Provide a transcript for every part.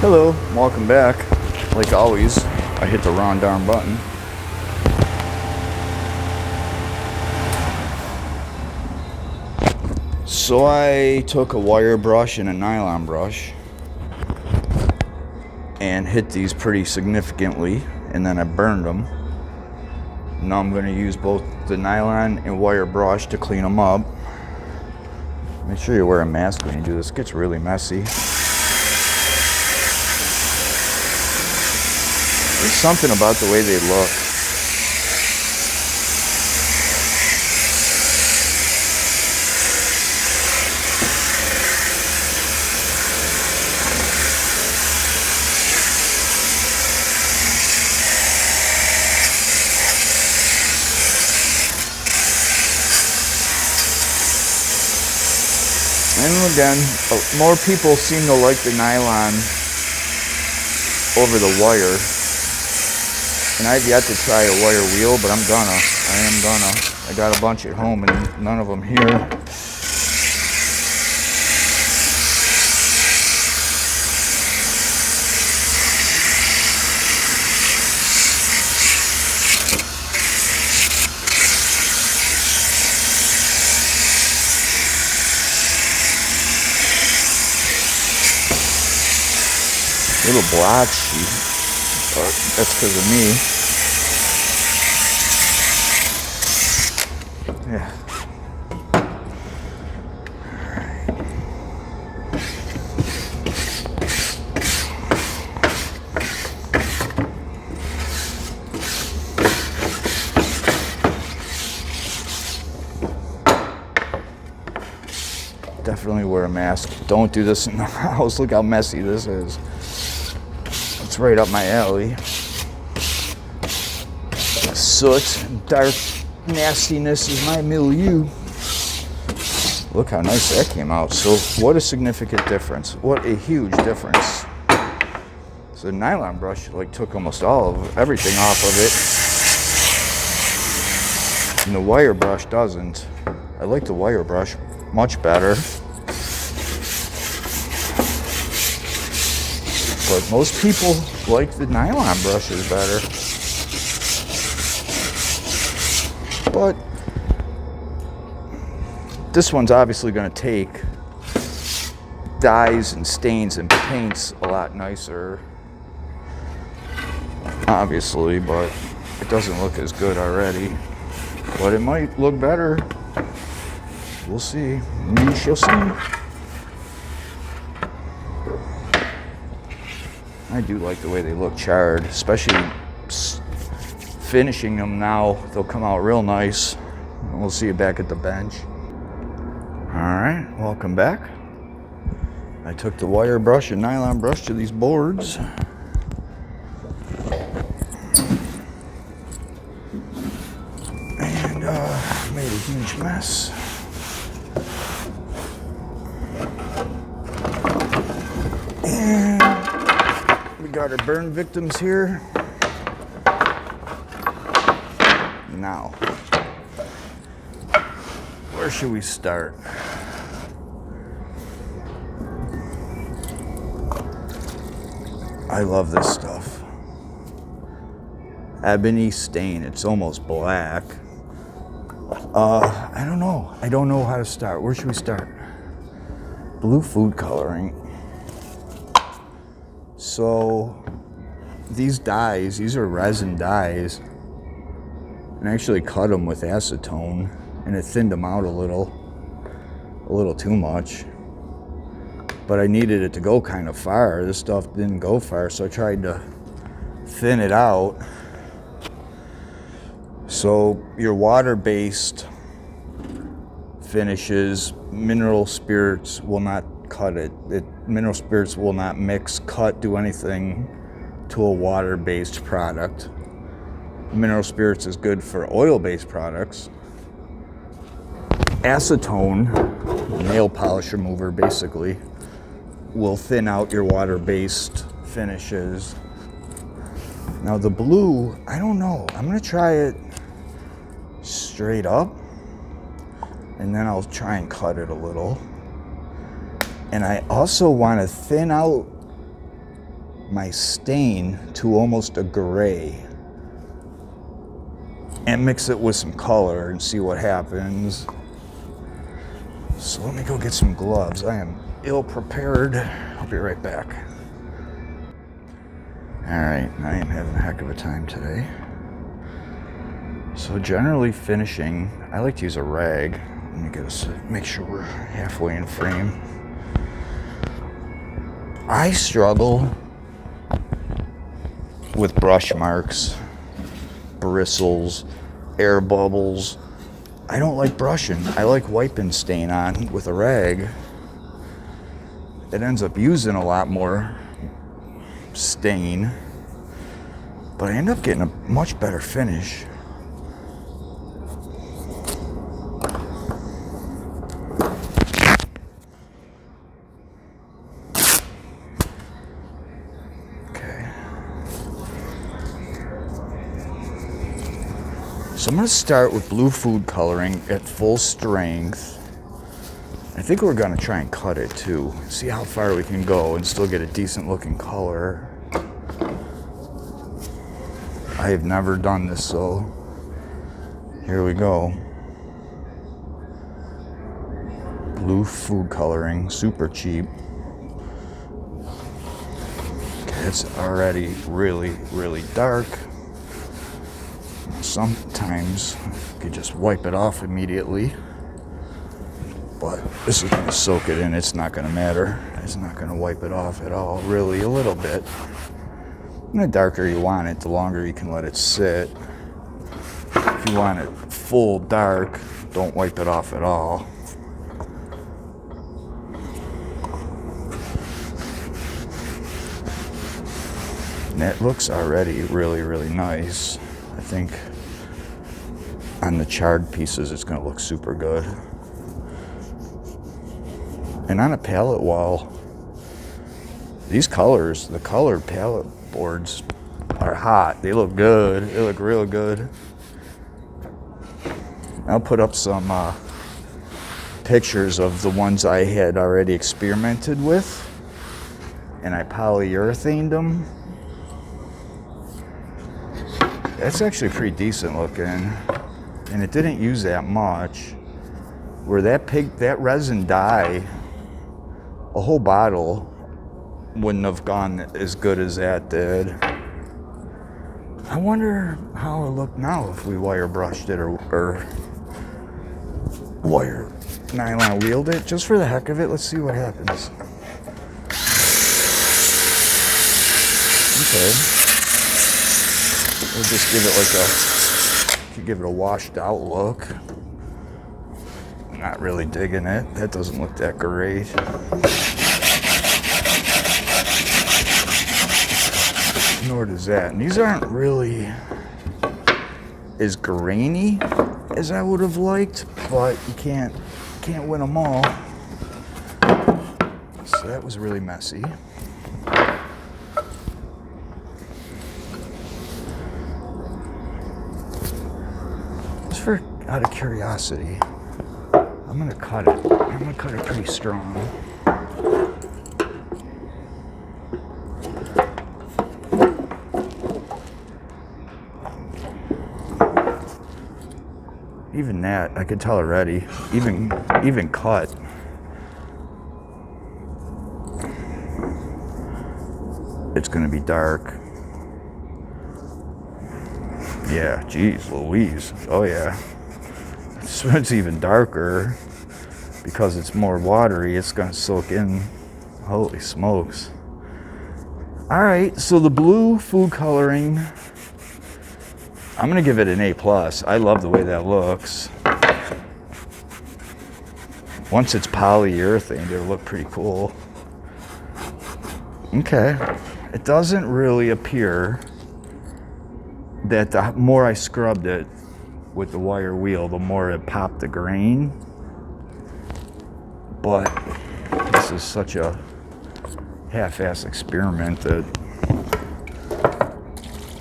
Hello, welcome back. Like always, I hit the wrong darn button. So I took a wire brush and a nylon brush and hit these pretty significantly, and then I burned them. Now I'm going to use both the nylon and wire brush to clean them up. Make sure you wear a mask when you do this. It gets really messy. There's something about the way they look. And again, more people seem to like the nylon over the wire. And I've yet to try a wire wheel, but I am gonna. I got a bunch at home and none of them here. Little blotchy, but that's because of me. Yeah. Definitely wear a mask. Don't do this in the house. Look how messy this is. It's right up my alley. Soot, dark nastiness is my milieu. Look how nice that came out. So what a significant difference. What a huge difference. So the nylon brush took almost everything off of it. And the wire brush doesn't. I like the wire brush much better. But most people like the nylon brushes better. But this one's obviously going to take dyes and stains and paints a lot nicer. Obviously, but it doesn't look as good already. But it might look better. We'll see. We shall see. I do like the way they look charred, especially finishing them now. They'll come out real nice. We'll see you back at the bench. All right, welcome back. I took the wire brush and nylon brush to these boards. And made a huge mess. And we got our burn victims here. Now, where should we start? I love this stuff. Ebony stain, it's almost black. I don't know. I don't know how to start. Where should we start? Blue food coloring. So these dyes, these are resin dyes, and I actually cut them with acetone, and it thinned them out a little too much. But I needed it to go kind of far. This stuff didn't go far, so I tried to thin it out. So your water-based finishes, mineral spirits will not cut it. Mineral spirits will not mix, cut, do anything to a water-based product. Mineral spirits is good for oil-based products. Acetone, nail polish remover basically, will thin out your water-based finishes. Now the blue, I don't know. I'm gonna try it straight up, and then I'll try and cut it a little. And I also want to thin out my stain to almost a gray and mix it with some color and see what happens. So let me go get some gloves. I am ill prepared. I'll be right back. All right, I am having a heck of a time today. So generally finishing, I like to use a rag. Let me get us, make sure we're halfway in frame. I struggle with brush marks, bristles, air bubbles. I don't like brushing. I like wiping stain on with a rag. It ends up using a lot more stain, but I end up getting a much better finish. So I'm going to start with blue food coloring at full strength. I think we're going to try and cut it too. See how far we can go and still get a decent looking color. I have never done this, so here we go. Blue food coloring, super cheap. Okay, it's already really, really dark. Sometimes you can just wipe it off immediately, but this is going to soak it in. It's not going to matter. It's not going to wipe it off at all, really, a little bit. And the darker you want it, the longer you can let it sit. If you want it full dark, don't wipe it off at all. And that looks already really, really nice. I think on the charred pieces, it's going to look super good. And on a palette wall, these colors, the colored palette boards are hot. They look good. They look real good. I'll put up some pictures of the ones I had already experimented with, and I polyurethaned them. That's actually pretty decent looking, and it didn't use that much. Where that resin dye, a whole bottle wouldn't have gone as good as that did. I wonder how it looked now if we wire brushed it or wire nylon wheeled it, just for the heck of it. Let's see what happens. Okay. We'll just give it a washed out look. Not really digging it. That doesn't look that great. Nor does that. And these aren't really as grainy as I would have liked, but you can't win them all. So that was really messy. Out of curiosity, I'm gonna cut it. I'm gonna cut it pretty strong. Even that, I could tell already. Even cut. It's gonna be dark. Yeah, geez, Louise. Oh yeah. So it's even darker because it's more watery. It's gonna soak in. Holy smokes. All right, so the blue food coloring, I'm gonna give it an A+. I love the way that looks. Once it's polyurethane, it'll look pretty cool. Okay, it doesn't really appear that the more I scrubbed it with the wire wheel, the more it popped the grain. But this is such a half-ass experiment that...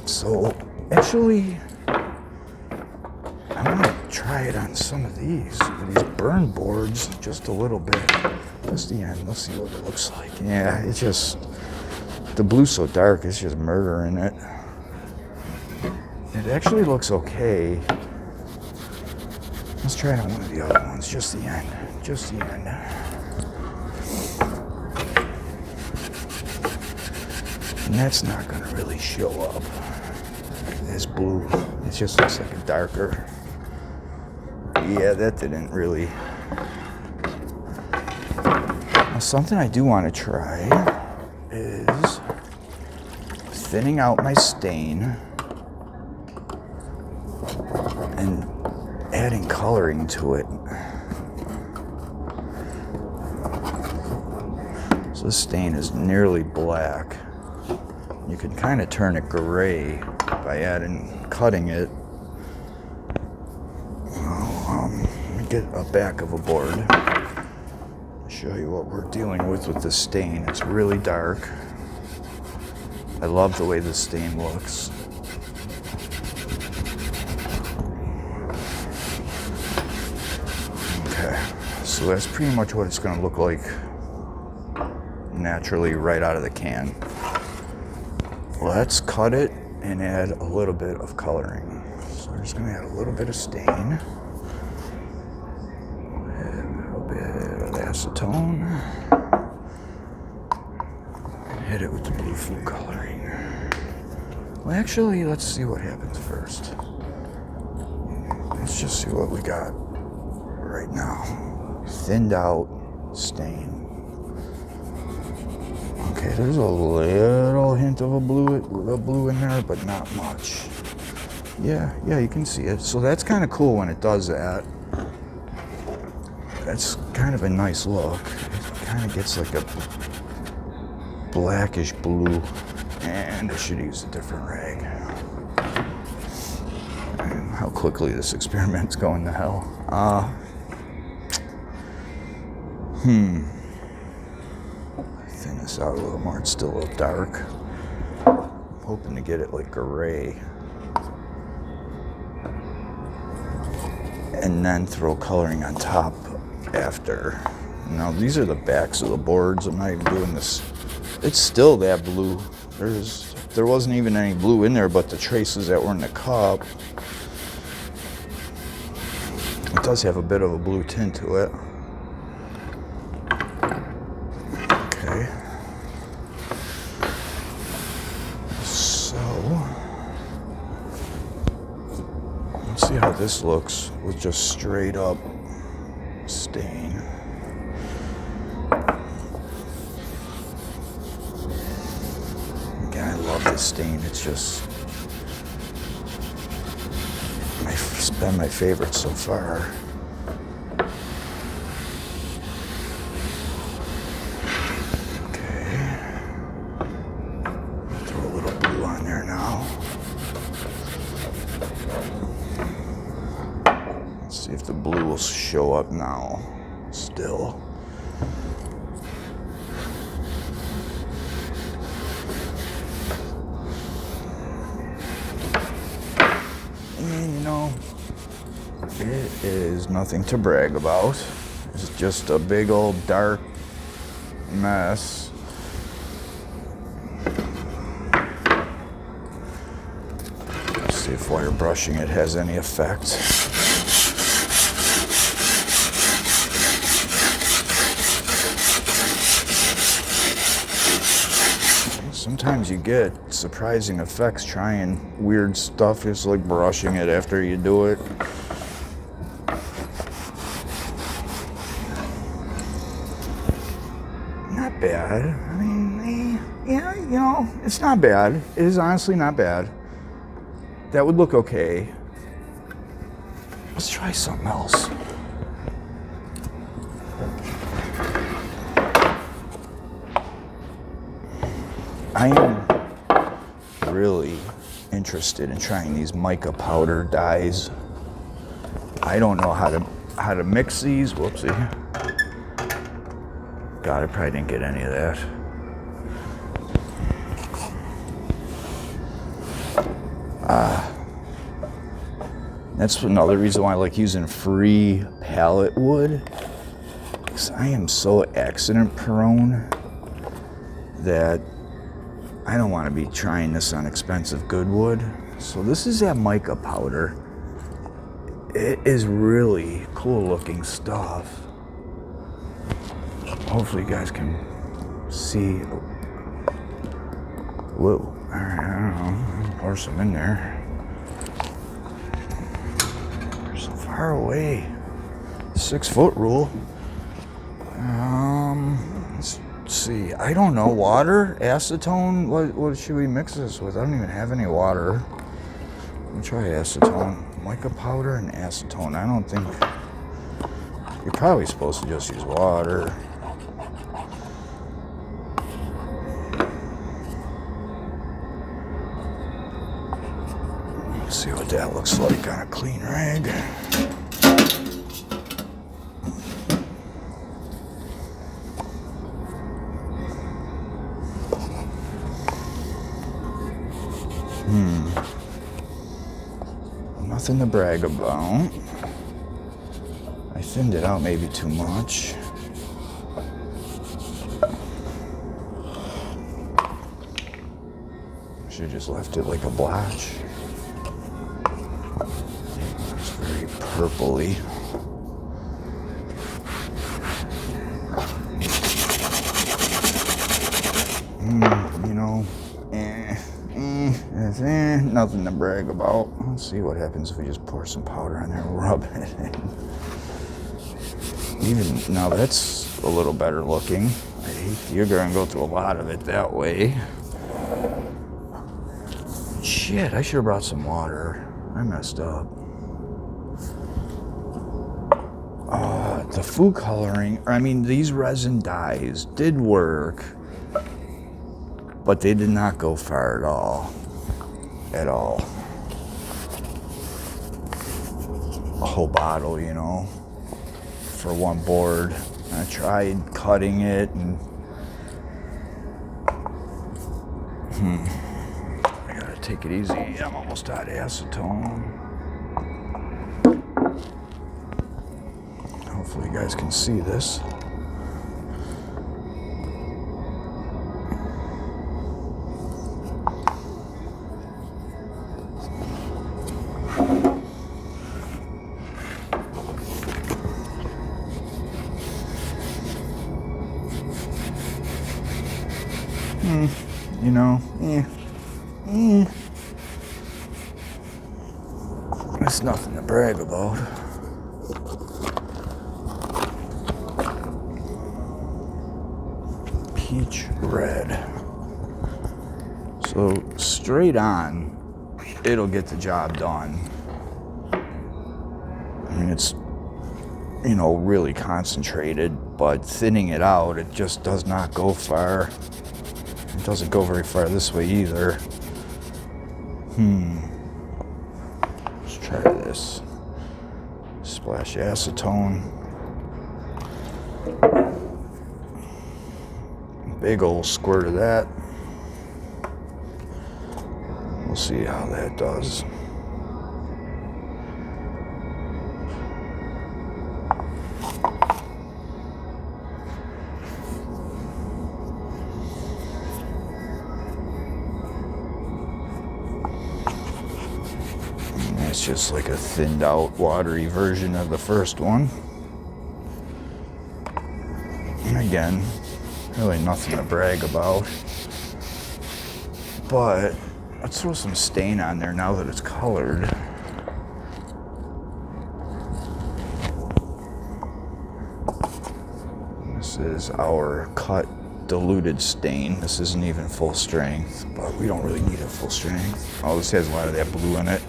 So actually, I'm gonna try it on some of these burn boards just a little bit. Just the end. Let's see what it looks like. Yeah, it just the blue's so dark, it's just murder in it. It actually looks okay. Let's try it on one of the other ones, just the end. Just the end. And that's not going to really show up as blue. It just looks like a darker. Yeah, that didn't really. Now, something I do want to try is thinning out my stain and adding coloring to it. So this stain is nearly black. You can kind of turn it gray by cutting it. Let me get a back of a board. Show you what we're dealing with the stain. It's really dark. I love the way the stain looks. Okay, so that's pretty much what it's going to look like naturally right out of the can. Let's cut it and add a little bit of coloring. So we're just going to add a little bit of stain, a little bit of acetone, and hit it with the blue food coloring. Well, actually, let's see what happens first. Let's just see what we got right now. Thinned out stain. Okay, there's a little hint of a blue in there, but not much. Yeah, you can see it. So that's kind of cool when it does that. That's kind of a nice look. It kind of gets like a blackish blue. And I should use a different rag. And how quickly this experiment's going to hell. Thin this out a little more. It's still a little dark. I'm hoping to get it like gray. And then throw coloring on top after. Now these are the backs of the boards. I'm not even doing this. It's still that blue. There wasn't even any blue in there, but the traces that were in the cup. It does have a bit of a blue tint to it. Okay. So let's see how this looks with just straight up stain. Again, I love this stain. It's just it's been my favorite so far. Okay. Throw a little blue on there now. Let's see if the blue will show up now. Still. And you know, it is nothing to brag about. It's just a big old dark mess. Let's see if wire brushing it has any effect. Sometimes you get surprising effects trying weird stuff, just like brushing it after you do it. Not bad. I mean, yeah, you know, it's not bad. It is honestly not bad. That would look okay. Let's try something else. I am really interested in trying these Mica Powder dyes. I don't know how to mix these. Whoopsie. God, I probably didn't get any of that. That's another reason why I like using free pallet wood. Because I am so accident prone that I don't want to be trying this on expensive good wood. So this is that mica powder. It is really cool looking stuff. Hopefully you guys can see. Whoa, all right, I don't know, pour some in there. They're so far away. 6 foot rule. Let's see, I don't know, water, acetone, what should we mix this with? I don't even have any water. Let me try acetone. Mica powder and acetone. I don't think, you're probably supposed to just use water. Let's see what that looks like on a clean rag. Nothing to brag about. I thinned it out maybe too much. Should have just left it like a blotch. It's very purpley. You know, nothing to brag about. Let's see what happens if we just pour some powder on there and rub it in. Even now, that's a little better looking. You're gonna go through a lot of it that way. Shit, I should have brought some water. I messed up. The food coloring, I mean, these resin dyes did work, but they did not go far at all. At all. A whole bottle, you know, for one board. I tried cutting it and I gotta take it easy. I'm almost out of acetone. Hopefully you guys can see this. You know, It's nothing to brag about. Peach red. So straight on, it'll get the job done. I mean, it's, you know, really concentrated, but thinning it out, it just does not go far. It doesn't go very far this way either. Let's try this. Splash acetone. Big old squirt of that. We'll see how that does. It's just like a thinned out, watery version of the first one. And again, really nothing to brag about. But let's throw some stain on there now that it's colored. This is our cut diluted stain. This isn't even full strength, but we don't really need it full strength. Oh, this has a lot of that blue in it.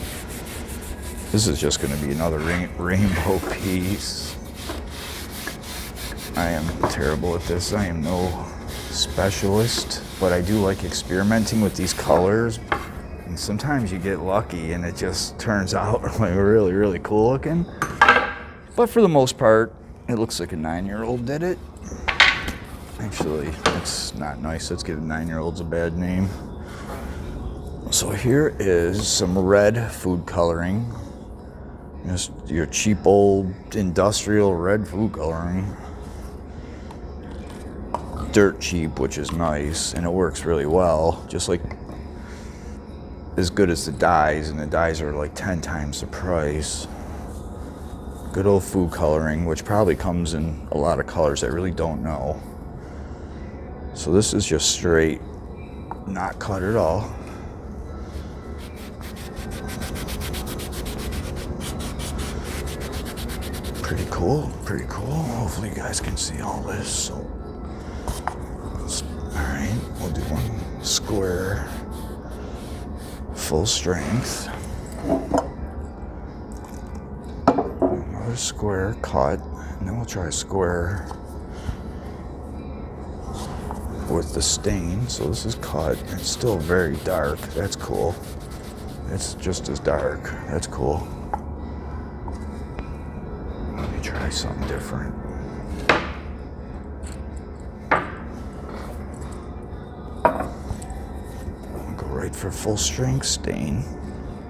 This is just going to be another rainbow piece. I am terrible at this. I am no specialist, but I do like experimenting with these colors. And sometimes you get lucky and it just turns out like really, really cool looking. But for the most part, it looks like a 9-year-old did it. Actually, that's not nice. Let's give 9-year-olds a bad name. So here is some red food coloring. Just your cheap old industrial red food coloring. dirt cheap, which is nice, and it works really well, just like as good as the dyes, and the dyes are like 10 times the price. Good old food coloring, which probably comes in a lot of colors I really don't know. So this is just straight, not cut at all. Pretty cool, pretty cool. Hopefully you guys can see all this. So, alright, we'll do one square, full strength. Another square cut, and then we'll try a square with the stain. So this is cut. It's still very dark. That's cool. It's just as dark. That's cool. Let me try something different. I'll go right for full strength stain.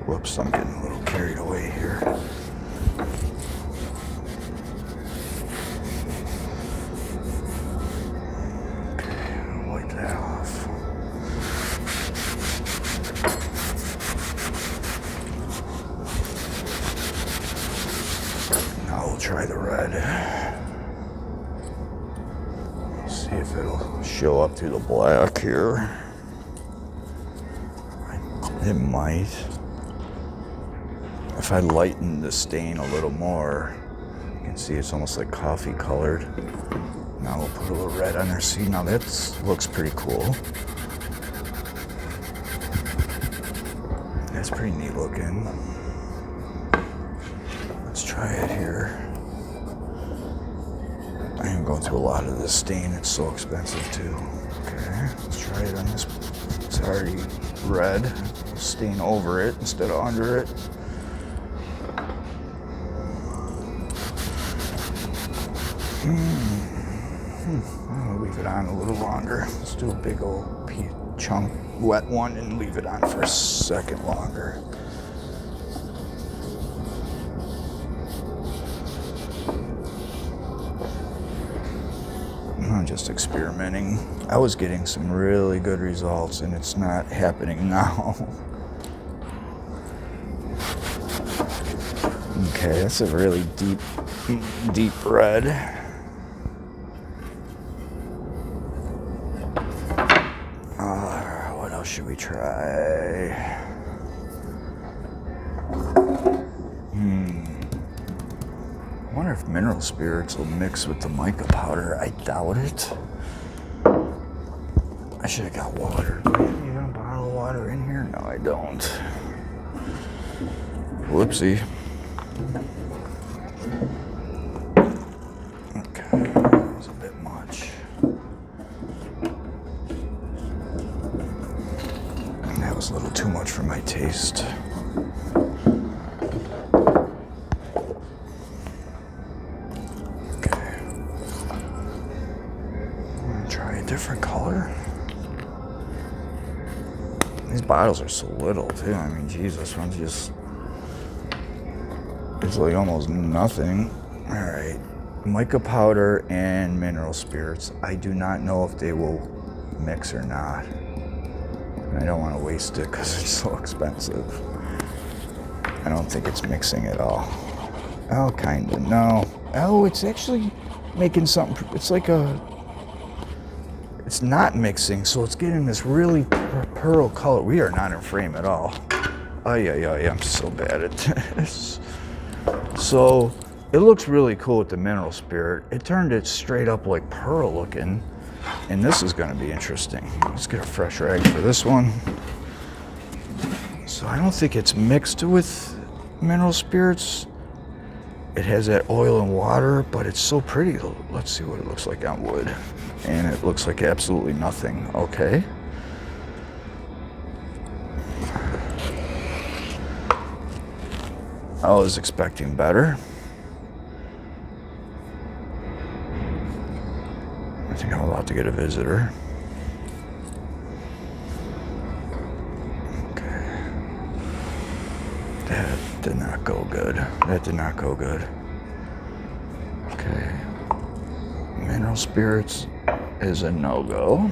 Whoops, I'm getting a little carried away here. Try the red. See if it'll show up through the black here. It might. If I lighten the stain a little more, you can see it's almost like coffee colored. Now we'll put a little red on there. See, now that looks pretty cool. That's pretty neat looking. Let's try it here. I am going through a lot of this stain. It's so expensive too. Okay, let's try it on this. It's already red. Stain over it instead of under it. I'll leave it on a little longer. Let's do a big old chunk, wet one, and leave it on for a second longer. I'm just experimenting. I was getting some really good results, and it's not happening now. Okay, that's a really deep red. What else should we try? I wonder if mineral spirits will mix with the mica powder. I doubt it. I should have got water. Do I have even a bottle of water in here? No, I don't. Whoopsie. Okay, that was a bit much. And that was a little too much for my taste. Different color. These bottles are so little too. I mean, Jesus, one's just, it's like almost nothing. All right, mica powder and mineral spirits. I do not know if they will mix or not. I don't want to waste it because it's so expensive. I don't think it's mixing at all. Oh, kind of, no. Oh, it's actually making something, it's like it's not mixing, so it's getting this really pearl color. We are not in frame at all. Oh, yeah, I'm so bad at this. So, it looks really cool with the mineral spirit. It turned it straight up like pearl looking, and this is gonna be interesting. Let's get a fresh rag for this one. So I don't think it's mixed with mineral spirits. It has that oil and water, but it's so pretty. Let's see what it looks like on wood. And it looks like absolutely nothing. Okay. I was expecting better. I think I'm about to get a visitor. Okay. That did not go good. That did not go good. Okay. Mineral spirits. is a no-go.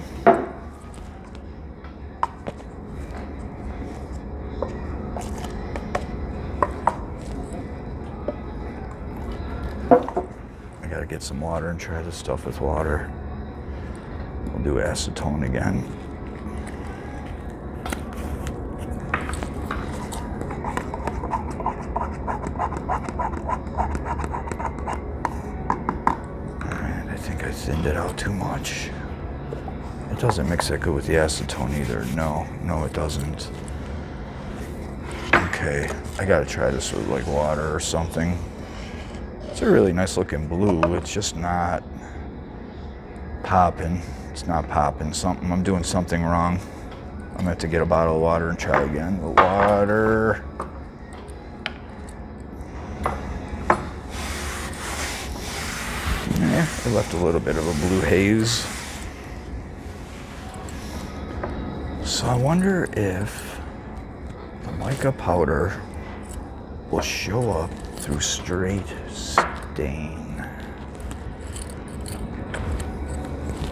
I gotta get some water and try this stuff with water. We'll do acetone again. Alright, I think I thinned it out too much. It doesn't mix that good with the acetone either. No, it doesn't. Okay, I gotta try this with like water or something. It's a really nice looking blue. It's just not popping. It's not popping. I'm doing something wrong. I'm gonna have to get a bottle of water and try again. The water. Yeah, it left a little bit of a blue haze. So I wonder if the mica powder will show up through straight stain.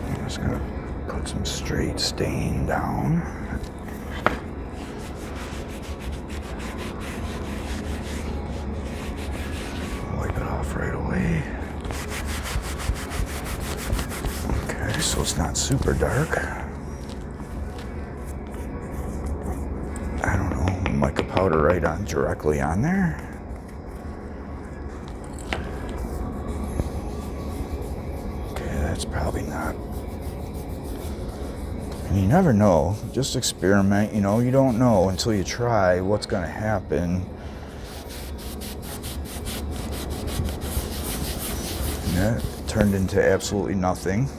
I'm just gonna put some straight stain down. Wipe it off right away. Okay, so it's not super dark. I don't know, mica powder right on directly on there. That's probably not. And you never know. Just experiment. You know, you don't know until you try what's going to happen. Yeah, it turned into absolutely nothing.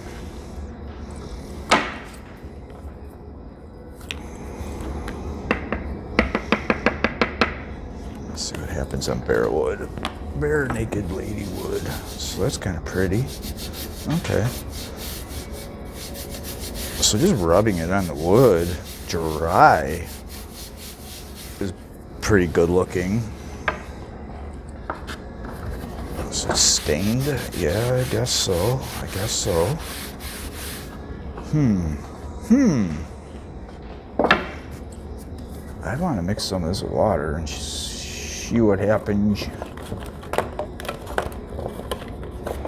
Let's see what happens on bare wood. Bare naked lady wood. So that's kind of pretty. Okay. So just rubbing it on the wood dry is pretty good looking. Is it stained? Yeah, I guess so. I'd want to mix some of this with water and see what happens.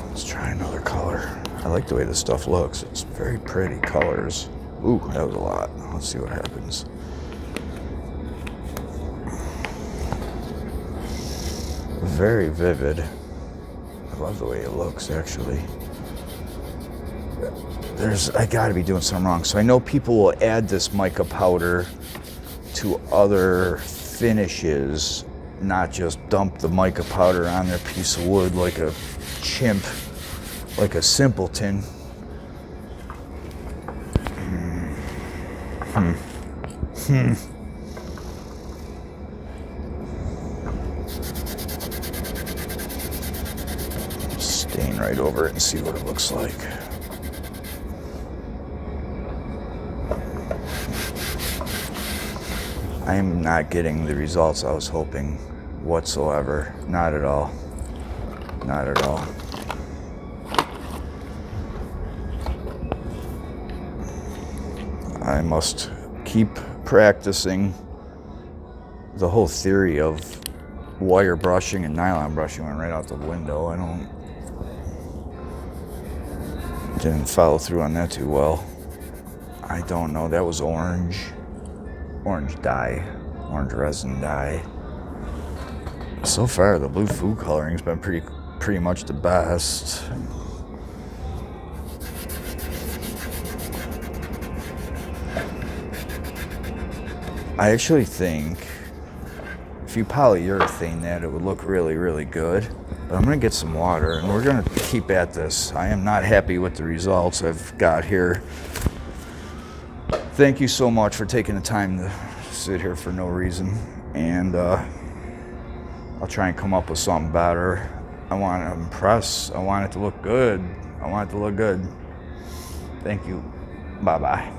Let's try another color. I like the way this stuff looks. It's very pretty colors. Ooh, that was a lot. Let's see what happens. Very vivid. I love the way it looks, actually. I gotta be doing something wrong. So I know people will add this mica powder to other finishes, not just dump the mica powder on their piece of wood like a chimp. Like a simpleton. Stain right over it and see what it looks like. I am not getting the results I was hoping whatsoever. Not at all. Not at all. I must keep practicing. The whole theory of wire brushing and nylon brushing went right out the window. Didn't follow through on that too well. I don't know. That was orange dye, orange resin dye. So far, the blue food coloring's been pretty much the best. I actually think if you polyurethane that, it would look really, really good. But I'm gonna get some water and we're gonna keep at this. I am not happy with the results I've got here. Thank you so much for taking the time to sit here for no reason. And I'll try and come up with something better. I want to impress. I want it to look good. Thank you. Bye-bye.